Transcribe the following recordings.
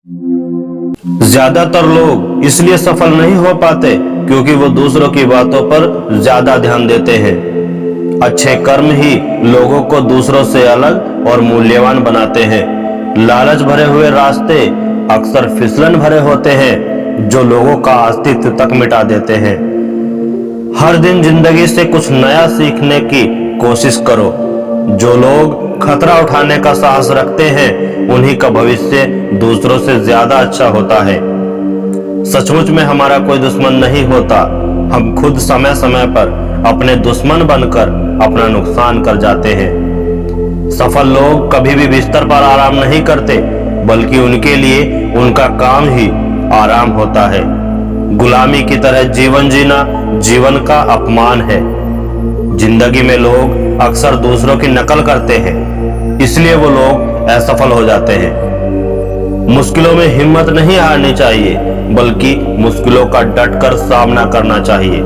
ज्यादातर लोग इसलिए सफल नहीं हो पाते क्योंकि वो दूसरों की बातों पर ज्यादा ध्यान देते हैं। अच्छे कर्म ही लोगों को दूसरों से अलग और मूल्यवान बनाते हैं। लालच भरे हुए रास्ते अक्सर फिसलन भरे होते हैं जो लोगों का अस्तित्व तक मिटा देते हैं। हर दिन जिंदगी से कुछ नया सीखने की कोशिश करो। जो लोग खतरा उठाने का साहस रखते हैं उन्हीं का भविष्य दूसरों से ज्यादा अच्छा होता है। सचमुच में हमारा कोई दुश्मन नहीं होता, हम खुद समय समय पर अपने दुश्मन बनकर अपना नुकसान कर जाते हैं। सफल लोग कभी भी बिस्तर पर आराम नहीं करते बल्कि उनके लिए उनका काम ही आराम होता है। गुलामी की तरह जीवन जीना जीवन का अपमान है। जिंदगी में लोग अक्सर दूसरों की नकल करते हैं, इसलिए वो लोग असफल हो जाते हैं। मुश्किलों में हिम्मत नहीं हारनी चाहिए बल्कि मुश्किलों का डटकर सामना करना चाहिए।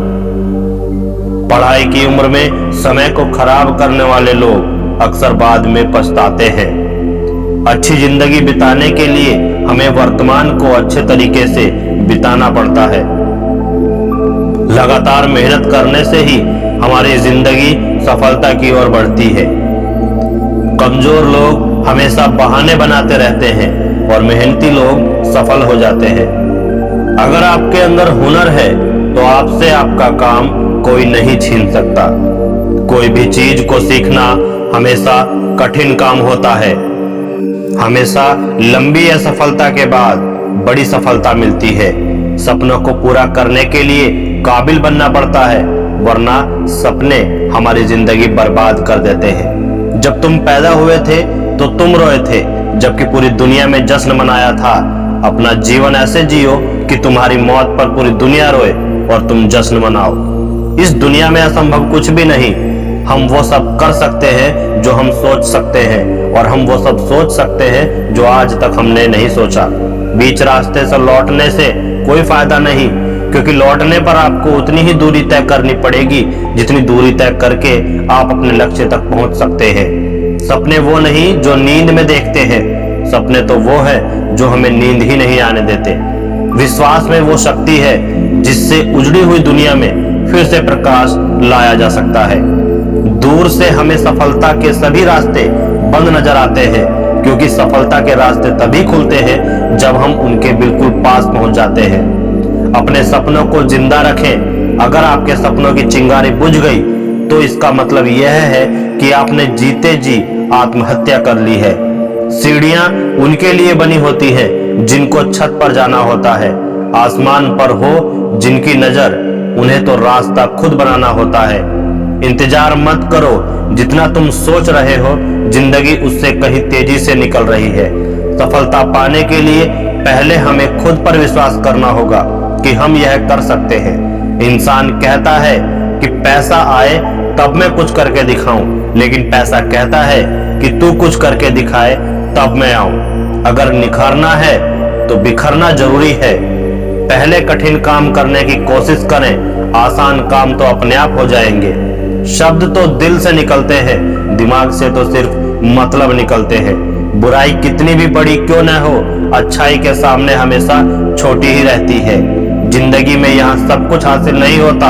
पढ़ाई की उम्र में समय को खराब करने वाले लोग अक्सर बाद में पछताते हैं। अच्छी जिंदगी बिताने के लिए हमें वर्तमान को अच्छे तरीके से बिताना पड़ता है। लगातार मेहनत करने से ही हमारी जिंदगी सफलता की ओर बढ़ती है। कमजोर लोग हमेशा बहाने बनाते रहते हैं और मेहनती लोग सफल हो जाते हैं। अगर आपके अंदर हुनर है तो आपसे आपका काम कोई नहीं छीन सकता। कोई भी चीज को सीखना हमेशा कठिन काम होता है। हमेशा लंबी असफलता के बाद बड़ी सफलता मिलती है। सपनों को पूरा करने के लिए काबिल बनना पड़ता है, वरना सपने हमारी जिंदगी बर्बाद कर देते हैं। जब तुम पैदा हुए थे तो तुम रोए थे जबकि पूरी दुनिया में जश्न मनाया था। अपना जीवन ऐसे जियो कि तुम्हारी मौत पर पूरी दुनिया रोए और तुम जश्न मनाओ। इस दुनिया में असंभव कुछ भी नहीं। हम वो सब कर सकते हैं जो हम सोच सकते हैं और हम वो सब सोच सकते हैं जो आज तक हमने नहीं सोचा। बीच रास्ते से लौटने से कोई फायदा नहीं, क्योंकि लौटने पर आपको उतनी ही दूरी तय करनी पड़ेगी जितनी दूरी तय करके आप अपने लक्ष्य तक पहुंच सकते हैं। सपने वो नहीं जो नींद में देखते हैं, सपने तो वो है जो हमें नींद ही नहीं आने देते। विश्वास में वो शक्ति है जिससे उजड़ी हुई दुनिया में फिर से प्रकाश लाया जा सकता है। दूर से हमें सफलता के सभी रास्ते बंद नजर आते हैं, क्योंकि सफलता के रास्ते तभी खुलते हैं जब हम उनके बिल्कुल पास पहुंच जाते हैं। अपने सपनों को जिंदा रखें। अगर आपके सपनों की चिंगारी बुझ गई तो इसका मतलब यह है कि आपने जीते जी आत्महत्या कर ली है। सीढ़ियां उनके लिए बनी होती हैं जिनको छत पर जाना होता है। आसमान पर हो जिनकी नजर, उन्हें तो रास्ता खुद बनाना होता है। इंतजार मत करो, जितना तुम सोच रहे हो जिंदगी उससे कहीं तेजी से निकल रही है। सफलता पाने के लिए पहले हमें खुद पर विश्वास करना होगा कि हम यह कर सकते हैं। इंसान कहता है कि पैसा आए तब मैं कुछ करके दिखाऊं, लेकिन पैसा कहता है कि तू कुछ करके दिखाए तब मैं आऊं। अगर निखरना है तो बिखरना जरूरी है। पहले कठिन काम करने की कोशिश करें, आसान काम तो अपने आप हो जाएंगे। शब्द तो दिल से निकलते हैं, दिमाग से तो सिर्फ मतलब निकलते हैं। बुराई कितनी भी बड़ी क्यों न हो, अच्छाई के सामने हमेशा छोटी ही रहती है। जिंदगी में यहाँ सब कुछ हासिल नहीं होता,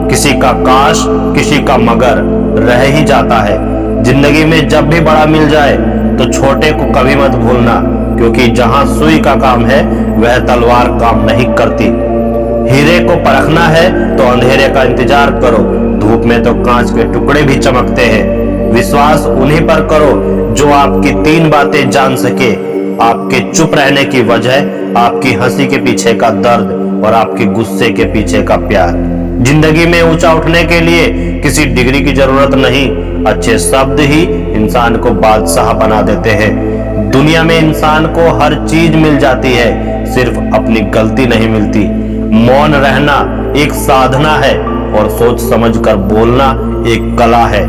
किसी का काश किसी का मगर रह ही जाता है। जिंदगी में जब भी बड़ा मिल जाए तो छोटे को कभी मत भूलना, क्योंकि जहाँ सुई का काम है वह तलवार काम नहीं करती। हीरे को परखना है तो अंधेरे का इंतजार करो, धूप में तो कांच के टुकड़े भी चमकते हैं। विश्वास उन्हीं पर करो जो आपकी 3 बातें जान सके। आपके चुप रहने की वजह, आपकी हंसी के पीछे का दर्द और आपके गुस्से के पीछे का प्यार। जिंदगी में ऊंचा उठने के लिए किसी डिग्री की जरूरत नहीं, अच्छे शब्द ही इंसान को बादशाह बना देते हैं। दुनिया में इंसान को हर चीज मिल जाती है, सिर्फ अपनी गलती नहीं मिलती। मौन रहना एक साधना है और सोच समझकर बोलना एक कला है।